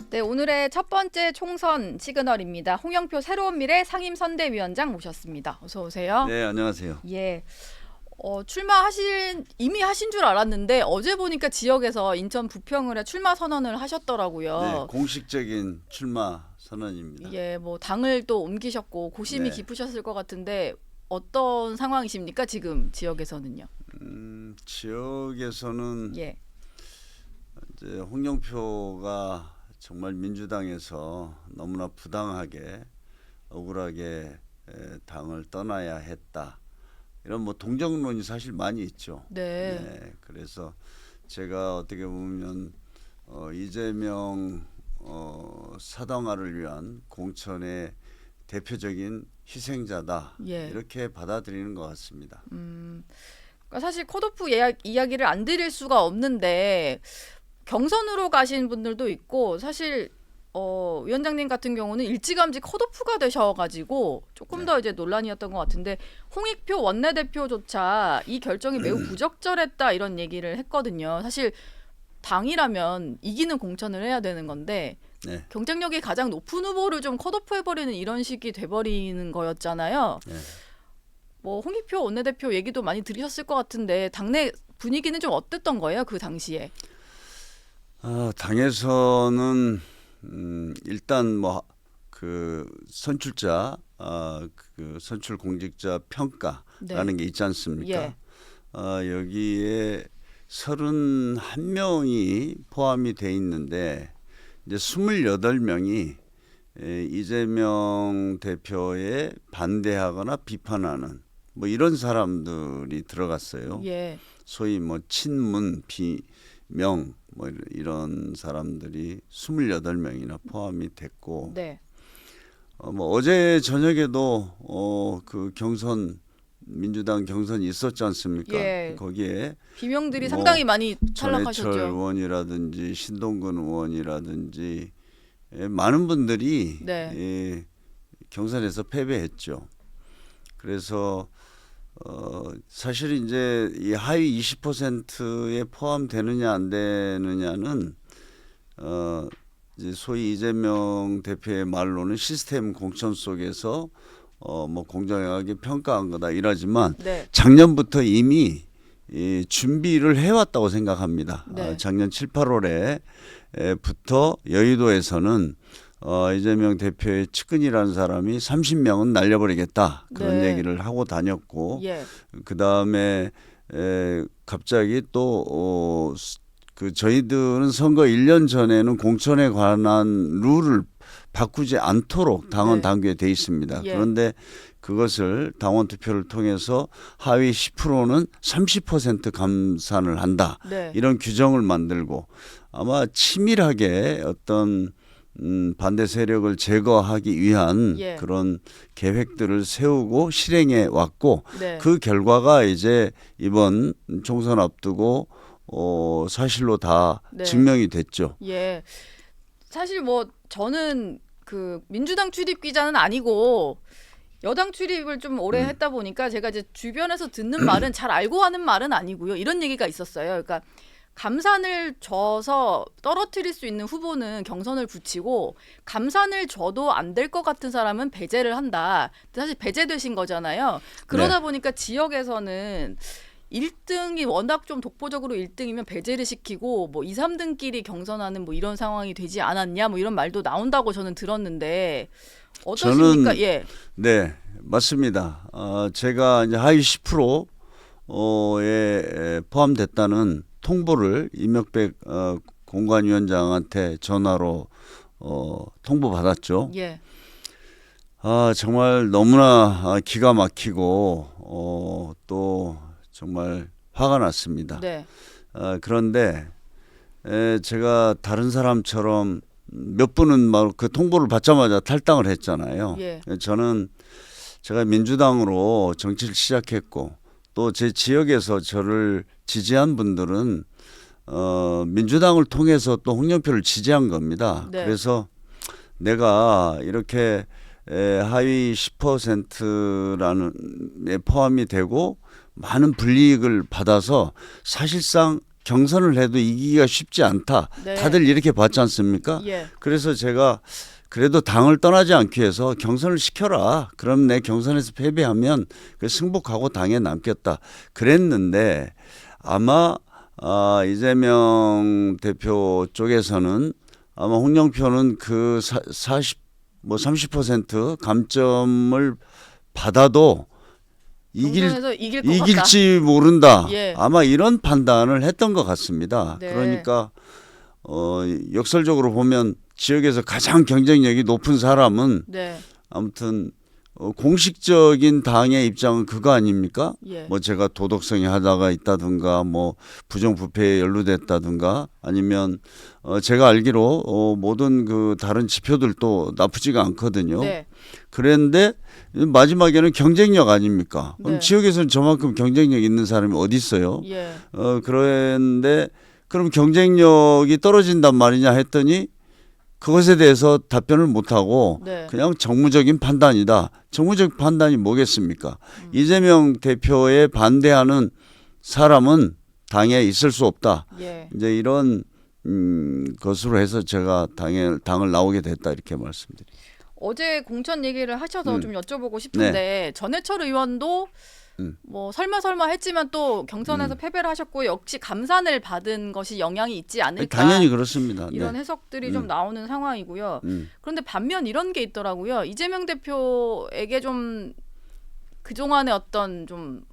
네, 오늘의 첫 번째 총선 시그널입니다. 홍영표 새로운 미래 상임선대위원장 모셨습니다. 어서 오세요. 네, 안녕하세요. 예. 이미 하신 줄 알았는데 어제 보니까 지역에서 인천 부평을에 출마 선언을 하셨더라고요. 네, 공식적인 출마 선언입니다. 예, 뭐 당을 또 옮기셨고 고심이 네. 깊으셨을 것 같은데 어떤 상황이십니까? 지금 지역에서는요. 지역에서는 예. 이제 홍영표가 정말 민주당에서 너무나 부당하게 억울하게 당을 떠나야 했다. 이런 뭐 동정론이 사실 많이 있죠. 네. 네, 그래서 제가 어떻게 보면 이재명 사당화를 위한 공천의 대표적인 희생자다. 예. 이렇게 받아들이는 것 같습니다. 그러니까 사실 컷오프 이야기를 안 드릴 수가 없는데 경선으로 가신 분들도 있고 사실 위원장님 같은 경우는 일찌감치 컷오프가 되셔가지고 조금 더 이제 논란이었던 것 같은데 홍익표 원내대표조차 이 결정이 매우 부적절했다 이런 얘기를 했거든요. 사실 당이라면 이기는 공천을 해야 되는 건데 네. 경쟁력이 가장 높은 후보를 좀 컷오프 해버리는 이런 식이 돼버리는 거였잖아요. 네. 뭐 홍익표 원내대표 얘기도 많이 들으셨을 것 같은데 당내 분위기는 좀 어땠던 거예요 그 당시에? 당에서는 일단 뭐 그 선출자 그 선출 공직자 평가라는 게 있지 않습니까? 예. 여기에 31명이 포함이 돼 있는데 이제 28명이 이재명 대표에 반대하거나 비판하는 뭐 이런 사람들이 들어갔어요. 예. 소위 뭐 친문 비명 뭐 이런 사람들이 28명이나 포함이 됐고 네. 뭐 어제 저녁에도 그 민주당 경선이 있었지 않습니까? 예. 거기에 비명들이 뭐 상당히 많이 전해철 탈락하셨죠. 의원이라든지 신동근 의원이라든지 많은 분들이 네. 경선에서 패배했죠. 그래서 사실 이제 이 하위 20%에 포함되느냐 안 되느냐는 이제 소위 이재명 대표의 말로는 시스템 공천 속에서 뭐 공정하게 평가한 거다 이러지만 네. 작년부터 이미 준비를 해왔다고 생각합니다. 네. 작년 7, 8월에부터 여의도에서는 이재명 대표의 측근이라는 사람이 30명은 날려버리겠다 그런 네. 얘기를 하고 다녔고 예. 그 다음에 갑자기 또 그 저희들은 선거 1년 전에는 공천에 관한 룰을 바꾸지 않도록 당원 네. 당규에 돼 있습니다. 예. 그런데 그것을 당원 투표를 통해서 하위 10%는 30% 감산을 한다. 네. 이런 규정을 만들고 아마 치밀하게 어떤 반대 세력을 제거하기 위한 예. 그런 계획들을 세우고 실행해 왔고 네. 그 결과가 이제 이번 총선 앞두고 사실로 다 네. 증명이 됐죠. 예. 사실 뭐 저는 그 민주당 출입 기자는 아니고 여당 출입을 좀 오래 했다 보니까 제가 이제 주변에서 듣는 말은 잘 알고 하는 말은 아니고요. 이런 얘기가 있었어요. 그러니까 감산을 줘서 떨어뜨릴 수 있는 후보는 경선을 붙이고 감산을 줘도 안 될 것 같은 사람은 배제를 한다. 사실 배제되신 거잖아요. 그러다 네. 보니까 지역에서는 1등이 워낙 좀 독보적으로 1등이면 배제를 시키고 뭐 2, 3등끼리 경선하는 뭐 이런 상황이 되지 않았냐 뭐 이런 말도 나온다고 저는 들었는데 어떠십니까? 저는 예. 네, 맞습니다. 제가 이제 하위 10%에 포함됐다는 통보를 이명백 공관위원장한테 전화로 통보받았죠. 예. 정말 너무나 기가 막히고 또 정말 화가 났습니다. 네. 그런데 제가 다른 사람처럼 몇 분은 막 그 통보를 받자마자 탈당을 했잖아요. 예. 제가 민주당으로 정치를 시작했고 또 제 지역에서 저를 지지한 분들은 민주당을 통해서 또 홍영표를 지지한 겁니다. 네. 그래서 내가 이렇게 하위 10%라는 에 포함이 되고 많은 불이익을 받아서 사실상 경선을 해도 이기기가 쉽지 않다. 네. 다들 이렇게 봤지 않습니까? 예. 그래서 제가 그래도 당을 떠나지 않기 위해서 경선을 시켜라. 그럼 내 경선에서 패배하면 그 승복하고 당에 남겠다. 그랬는데 아마 이재명 대표 쪽에서는 아마 홍영표는 그 30% 감점을 받아도 경선에서 이길 것 같다. 이길지 모른다. 예. 아마 이런 판단을 했던 것 같습니다. 네. 그러니까 역설적으로 보면 지역에서 가장 경쟁력이 높은 사람은 네. 아무튼 공식적인 당의 입장은 그거 아닙니까? 예. 뭐 제가 도덕성이 하다가 있다든가 뭐 부정부패에 연루됐다든가 아니면 제가 알기로 모든 그 다른 지표들도 나쁘지가 않거든요. 네. 그런데 마지막에는 경쟁력 아닙니까? 그럼 네. 지역에서는 저만큼 경쟁력 있는 사람이 어디 있어요? 예. 그런데 그럼 경쟁력이 떨어진단 말이냐 했더니 그것에 대해서 답변을 못하고 네. 그냥 정무적인 판단이다. 정무적 판단이 뭐겠습니까? 이재명 대표에 반대하는 사람은 당에 있을 수 없다. 예. 이제 이런 것으로 해서 제가 당을 나오게 됐다 이렇게 말씀드립니다. 어제 공천 얘기를 하셔서 음. 좀 여쭤보고 싶은데 전해철 의원도 뭐 설마 했지만 또 경선에서 패배를 하셨고 역시 감산을 받은 것이 영향이 있지 않을까. 당연히 그렇습니다. 이런 네. 해석들이 좀 나오는 상황이고요. 그런데 반면 이런 게 있더라고요. 이재명 대표에게 좀 그동안의 어떤 좀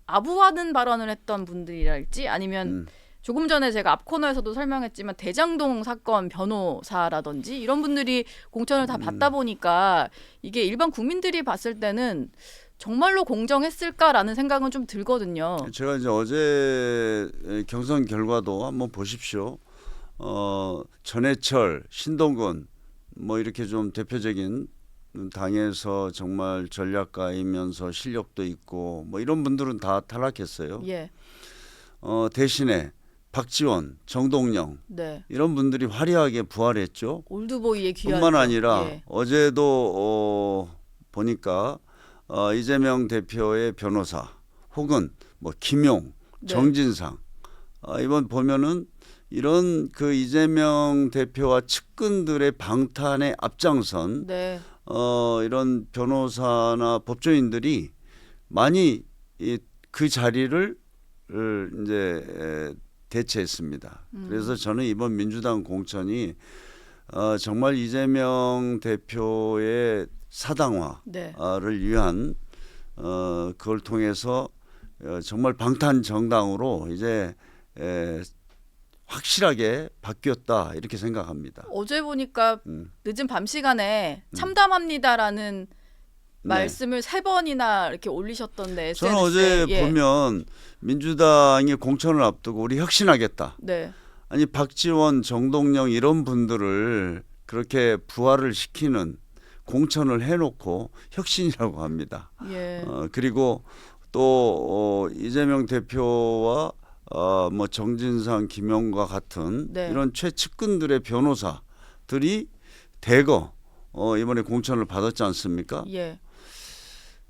아부하는 발언을 했던 분들이랄지 아니면 조금 전에 제가 앞 코너에서도 설명했지만 대장동 사건 변호사라든지 이런 분들이 공천을 다 받다 보니까 이게 일반 국민들이 봤을 때는 정말로 공정했을까라는 생각은 좀 들거든요. 제가 이제 어제 경선 결과도 한번 보십시오. 전해철, 신동근 뭐 이렇게 좀 대표적인 당에서 정말 전략가이면서 실력도 있고 뭐 이런 분들은 다 탈락했어요. 예. 대신에 박지원, 정동영 네. 이런 분들이 화려하게 부활했죠. 올드보이의 귀한. 뿐만 아니라 예. 어제도 보니까 이재명 대표의 변호사 혹은 뭐 김용, 네. 정진상 이번 보면은 이런 그 이재명 대표와 측근들의 방탄에 앞장선 네. 이런 변호사나 법조인들이 많이 그 자리를 이제 대체했습니다. 그래서 저는 이번 민주당 공천이 정말 이재명 대표의 사당화를 네. 위한 그걸 통해서 정말 방탄 정당으로 이제 확실하게 바뀌었다 이렇게 생각합니다. 어제 보니까 늦은 밤 시간에 참담합니다라는 말씀을 3번이나 이렇게 올리셨던데 저는 SNS에. 어제 예. 보면 민주당이 공천을 앞두고 우리 혁신하겠다. 네. 아니 박지원, 정동영 이런 분들을 그렇게 부활을 시키는 공천을 해놓고 혁신이라고 합니다. 예. 그리고 또 이재명 대표와 뭐 정진상, 김용과 같은 네. 이런 최측근들의 변호사들이 대거 이번에 공천을 받았지 않습니까? 예.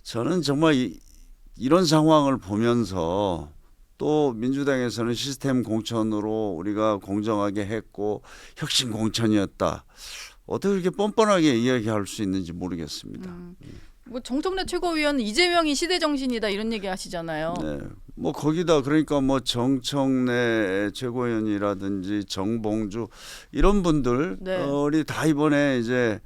저는 정말 이런 상황을 보면서 또 민주당에서는 시스템 공천으로 우리가 공정하게 했고 혁신 공천이었다. 어떻게 이렇게 뻔뻔하게 이야기할 수 있는지 모르겠습니다. 뭐 정청래 최고위원은 이재명이 시대 정신이다 이런 얘기 하시잖아요. 네, 뭐 거기다 그러니까 뭐 정청래 최고위원이라든지 정봉주 이런 분들이 네. 다 이번에 이제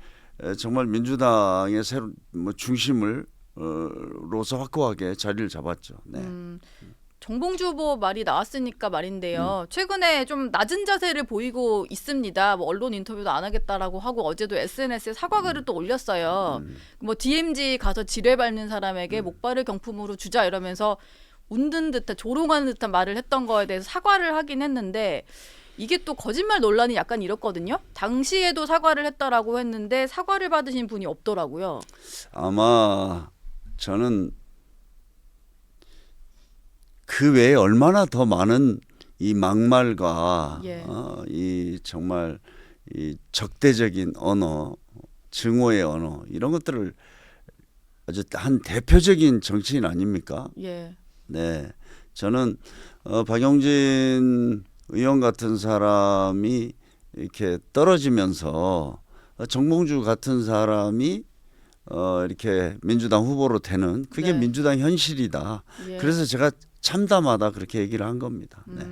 정말 민주당의 새로 뭐 중심을 로서 확고하게 자리를 잡았죠. 네. 정봉주 후보 말이 나왔으니까 말인데요. 최근에 좀 낮은 자세를 보이고 있습니다. 뭐 언론 인터뷰도 안 하겠다라고 하고 어제도 SNS에 사과글을 또 올렸어요. 뭐 DMZ 가서 지뢰 밟는 사람에게 목발을 경품으로 주자 이러면서 웃는 듯한 조롱하는 듯한 말을 했던 거에 대해서 사과를 하긴 했는데 이게 또 거짓말 논란이 약간 이렇거든요. 당시에도 사과를 했다라고 했는데 사과를 받으신 분이 없더라고요. 아마 저는 그 외에 얼마나 더 많은 이 막말과 예. 이 정말 이 적대적인 언어, 증오의 언어 이런 것들을 아주 한 대표적인 정치인 아닙니까? 예. 네, 저는 박용진 의원 같은 사람이 이렇게 떨어지면서 정봉주 같은 사람이 이렇게 민주당 후보로 되는 그게 네. 민주당 현실이다. 예. 그래서 제가 참담하다 그렇게 얘기를 한 겁니다. 네.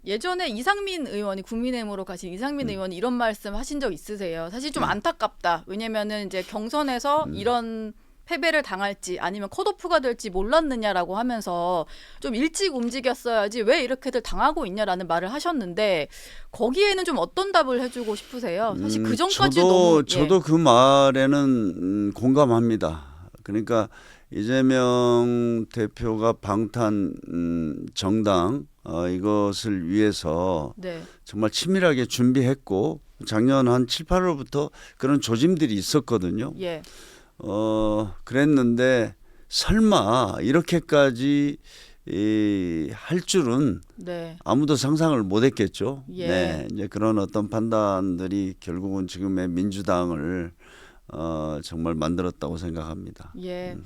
예전에 이상민 의원이 국민의힘으로 가신 이상민 의원이 이런 말씀 하신 적 있으세요? 사실 좀 네. 안타깝다. 왜냐면은 이제 경선에서 이런 패배를 당할지 아니면 컷오프가 될지 몰랐느냐라고 하면서 좀 일찍 움직였어야지 왜 이렇게들 당하고 있냐라는 말을 하셨는데 거기에는 좀 어떤 답을 해주고 싶으세요? 사실 그 전까지 너무 저도 그 말에는 공감합니다. 그러니까 이재명 대표가 방탄 정당 이것을 위해서 네. 정말 치밀하게 준비했고 작년 한 7, 8월부터 그런 조짐들이 있었거든요. 예. 그랬는데 설마 이렇게까지 할 줄은 네. 아무도 상상을 못했겠죠. 예. 네, 이제 그런 어떤 판단들이 결국은 지금의 민주당을 정말 만들었다고 생각합니다. 예.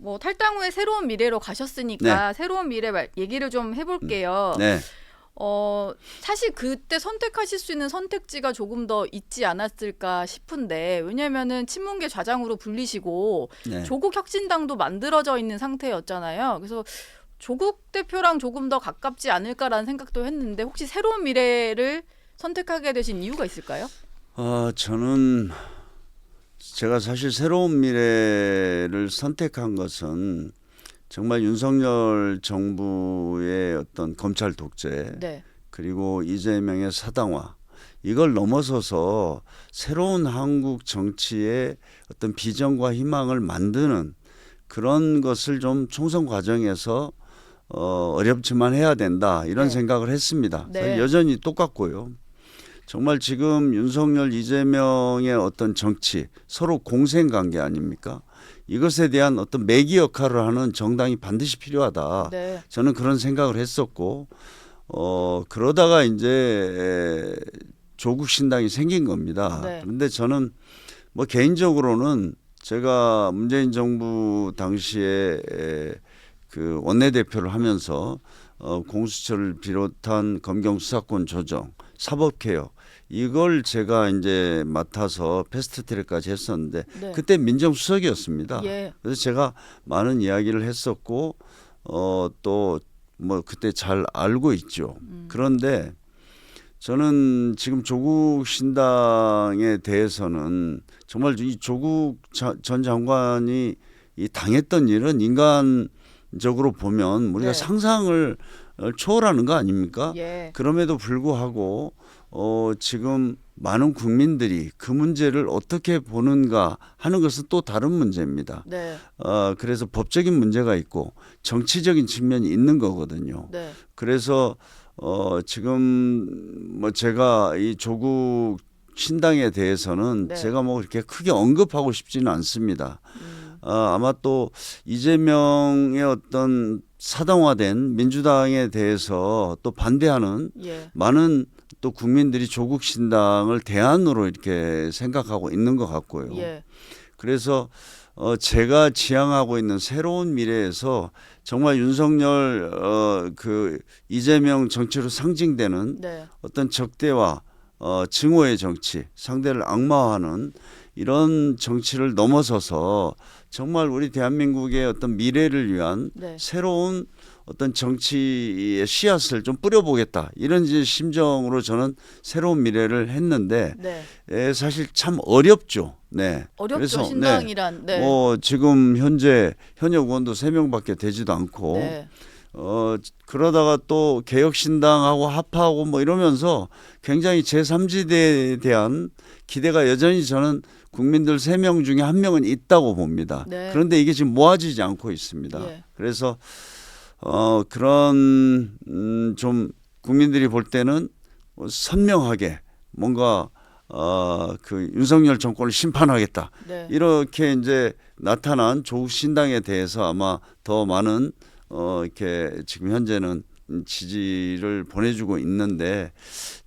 뭐 탈당 후에 새로운 미래로 가셨으니까 네. 새로운 미래 얘기를 좀 해볼게요. 네, 사실 그때 선택하실 수 있는 선택지가 조금 더 있지 않았을까 싶은데 왜냐면은 친문계 좌장으로 불리시고 네. 조국 혁신당도 만들어져 있는 상태였잖아요. 그래서 조국 대표랑 조금 더 가깝지 않을까라는 생각도 했는데 혹시 새로운 미래를 선택하게 되신 이유가 있을까요? 저는 제가 사실 새로운 미래를 선택한 것은 정말 윤석열 정부의 어떤 검찰 독재 네. 그리고 이재명의 사당화 이걸 넘어서서 새로운 한국 정치의 어떤 비전과 희망을 만드는 그런 것을 좀 총선 과정에서 어렵지만 해야 된다 이런 네. 생각을 했습니다. 네. 여전히 똑같고요. 정말 지금 윤석열 이재명의 어떤 정치 서로 공생관계 아닙니까? 이것에 대한 어떤 매기 역할을 하는 정당이 반드시 필요하다. 네. 저는 그런 생각을 했었고 그러다가 이제 조국 신당이 생긴 겁니다. 네. 그런데 저는 뭐 개인적으로는 제가 문재인 정부 당시에 그 원내대표를 하면서 공수처를 비롯한 검경 수사권 조정, 사법개혁 이걸 제가 이제 맡아서 패스트트랙까지 했었는데 네. 그때 민정수석이었습니다. 예. 그래서 제가 많은 이야기를 했었고 또 뭐 그때 잘 알고 있죠. 그런데 저는 지금 조국 신당에 대해서는 정말 이 조국 전 장관이 이 당했던 일은 인간적으로 보면 우리가 네. 상상을 초월하는 거 아닙니까? 예. 그럼에도 불구하고 지금 많은 국민들이 그 문제를 어떻게 보는가 하는 것은 또 다른 문제입니다. 네. 그래서 법적인 문제가 있고 정치적인 측면이 있는 거거든요. 네. 그래서 지금 뭐 제가 이 조국 신당에 대해서는 네. 제가 뭐 그렇게 크게 언급하고 싶지는 않습니다. 아마 또 이재명의 어떤 사당화된 민주당에 대해서 또 반대하는 예. 많은 또 국민들이 조국 신당을 대안으로 이렇게 생각하고 있는 것 같고요. 예. 그래서 제가 지향하고 있는 새로운 미래에서 정말 윤석열 그 이재명 정치로 상징되는 네. 어떤 적대와 증오의 정치, 상대를 악마화하는 이런 정치를 넘어서서 정말 우리 대한민국의 어떤 미래를 위한 네. 새로운 어떤 정치의 씨앗을 좀 뿌려보겠다 이런 이제 심정으로 저는 새로운 미래를 했는데 네. 사실 참 어렵죠. 네. 어렵죠. 그래서, 신당이란. 네. 뭐 지금 현재 현역 의원도 3명밖에 되지도 않고 네. 그러다가 또 개혁신당하고 합하고 뭐 이러면서 굉장히 제3지대에 대한 기대가 여전히 저는 국민들 3명 중에 1명은 있다고 봅니다. 네. 그런데 이게 지금 모아지지 않고 있습니다. 예. 그래서 그런 좀 국민들이 볼 때는 선명하게 뭔가 그 윤석열 정권을 심판하겠다. 네. 이렇게 이제 나타난 조국 신당에 대해서 아마 더 많은 이렇게 지금 현재는 지지를 보내주고 있는데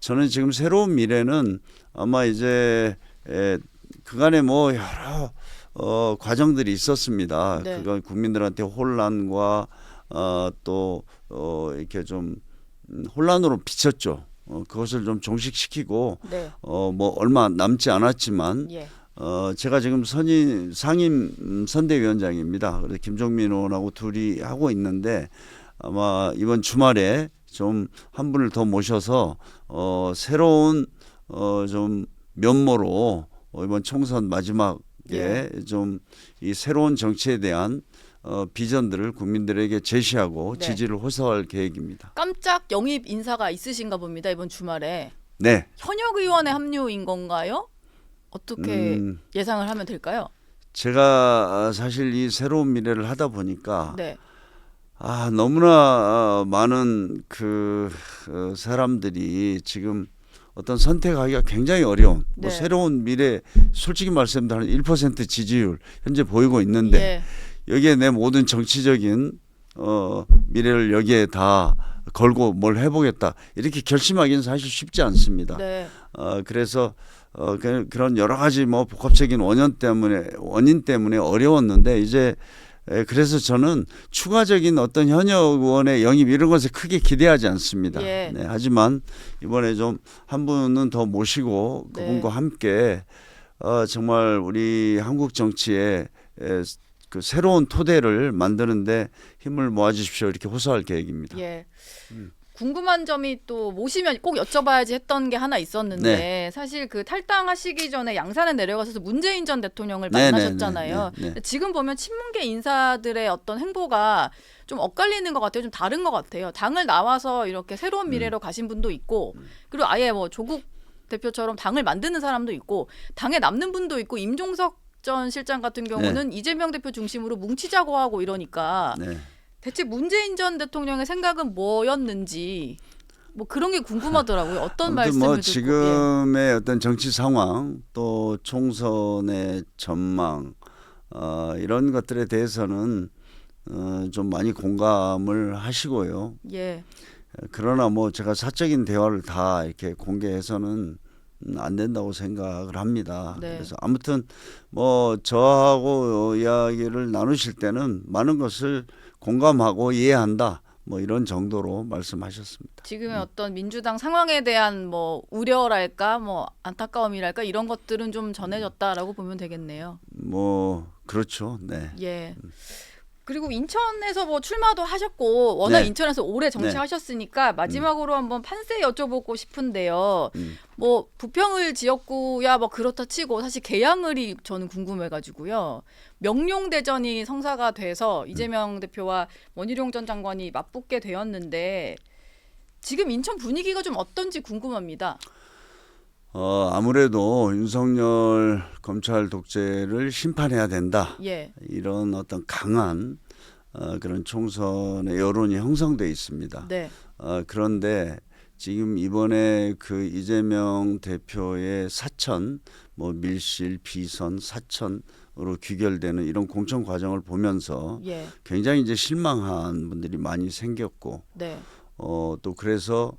저는 지금 새로운 미래는 아마 이제 그간에 뭐 여러 과정들이 있었습니다. 네. 그건 국민들한테 혼란과 이렇게 좀 혼란으로 비쳤죠. 그것을 좀 종식시키고 네. 뭐 얼마 남지 않았지만 예. 제가 지금 상임 선대위원장입니다. 그래서 김종민 의원하고 둘이 하고 있는데 아마 이번 주말에 좀 한 분을 더 모셔서 새로운 좀 면모로 이번 총선 마지막에 좀 이 새로운 정치에 대한 비전들을 국민들에게 제시하고 네. 지지를 호소할 계획입니다. 깜짝 영입 인사가 있으신가 봅니다. 이번 주말에. 네. 현역 의원의 합류인 건가요? 어떻게 예상을 하면 될까요? 제가 사실 이 새로운 미래를 하다 보니까 네. 너무나 많은 사람들이 지금 어떤 선택하기가 굉장히 어려운 네. 새로운 미래 솔직히 말씀드리면 1% 지지율 현재 보이고 있는데 여기에 내 모든 정치적인 미래를 여기에 다 걸고 뭘 해보겠다 이렇게 결심하기는 사실 쉽지 않습니다. 네. 그래서 그런 여러 가지 뭐 복합적인 원인 때문에 어려웠는데 이제 그래서 저는 추가적인 어떤 현역 의원의 영입 이런 것에 크게 기대하지 않습니다. 예. 네, 하지만 이번에 좀 한 분은 더 모시고 그분과 함께 정말 우리 한국 정치에 그 새로운 토대를 만드는데 힘을 모아주십시오 이렇게 호소할 계획입니다. 예. 궁금한 점이 또 모시면 꼭 여쭤봐야지 했던 게 하나 있었는데 사실 그 탈당하시기 전에 양산에 내려가셔서 문재인 전 대통령을 만나셨잖아요. 근데 지금 보면 친문계 인사들의 어떤 행보가 좀 엇갈리는 것 같아요. 좀 다른 것 같아요. 당을 나와서 이렇게 새로운 미래로 가신 분도 있고 그리고 아예 뭐 조국 대표처럼 당을 만드는 사람도 있고 당에 남는 분도 있고 임종석 전 실장 같은 경우는 이재명 대표 중심으로 뭉치자고 하고 이러니까 대체 문재인 전 대통령의 생각은 뭐였는지 뭐 그런 게 궁금하더라고요. 어떤 말씀을 뭐 듣고 지금의 어떤 정치 상황 또 총선의 전망 이런 것들에 대해서는 좀 많이 공감을 하시고요. 예. 그러나 뭐 제가 사적인 대화를 다 이렇게 공개해서는 안 된다고 생각을 합니다. 네. 그래서 아무튼 뭐 저하고 이야기를 나누실 때는 많은 것을 공감하고 이해한다. 뭐 이런 정도로 말씀하셨습니다. 지금의 어떤 민주당 상황에 대한 뭐 우려랄까 뭐 안타까움이랄까 이런 것들은 좀 전해졌다라고 보면 되겠네요. 뭐 그렇죠. 네. 예. 그리고 인천에서 뭐 출마도 하셨고 워낙 인천에서 오래 정치하셨으니까 마지막으로 한번 판세 여쭤보고 싶은데요. 뭐 부평을 지역구야 뭐 그렇다 치고 사실 계양을이 저는 궁금해가지고요. 명룡대전이 성사가 돼서 이재명 대표와 원희룡 전 장관이 맞붙게 되었는데 지금 인천 분위기가 좀 어떤지 궁금합니다. 아무래도 윤석열 검찰 독재를 심판해야 된다. 이런 어떤 강한 그런 총선의 여론이 형성돼 있습니다. 그런데 지금 이번에 그 이재명 대표의 사천, 뭐 밀실, 비선, 사천으로 귀결되는 이런 공천 과정을 보면서 굉장히 이제 실망한 분들이 많이 생겼고, 또 그래서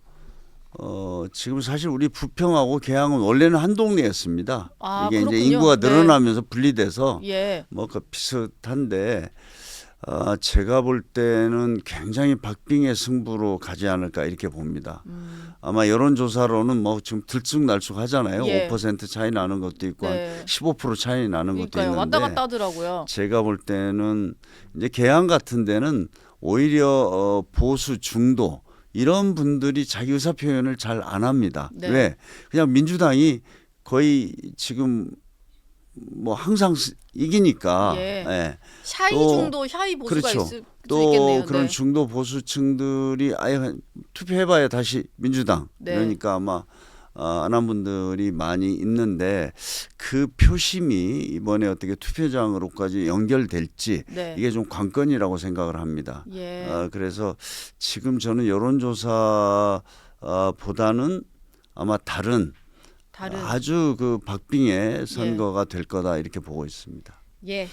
지금 사실 우리 부평하고 계양은 원래는 한 동네였습니다. 이게 그렇군요. 이제 인구가 늘어나면서 분리돼서 예. 뭐 그 비슷한데 제가 볼 때는 굉장히 박빙의 승부로 가지 않을까 이렇게 봅니다. 아마 여론조사로는 뭐 지금 들쑥날쑥 하잖아요. 예. 5% 차이 나는 것도 있고 네. 한 15% 차이 나는 것도 그러니까요. 있는데 왔다 갔다 하더라고요. 제가 볼 때는 이제 계양 같은 데는 오히려 보수 중도 이런 분들이 자기 의사 표현을 잘 안 합니다. 네. 왜? 그냥 민주당이 거의 지금 뭐 항상 이기니까. 예. 예. 샤이 또 중도, 샤이 보수가 그렇죠. 있을 수 또 있겠네요. 그런 네. 중도 보수층들이 아예 투표해봐야 다시 민주당. 네. 그러니까 아마 안 한 분들이 많이 있는데 그 표심이 이번에 어떻게 투표장으로까지 연결될지 네. 이게 좀 관건이라고 생각을 합니다. 예. 그래서 지금 저는 여론조사 보다는 아마 다른 아주 그 박빙의 선거가 될 거다 이렇게 보고 있습니다. 예.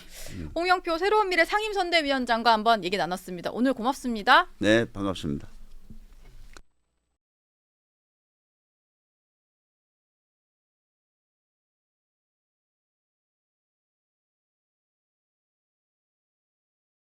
홍영표 새로운 미래 상임선대위원장과 한번 얘기 나눴습니다. 오늘 고맙습니다. 네, 반갑습니다.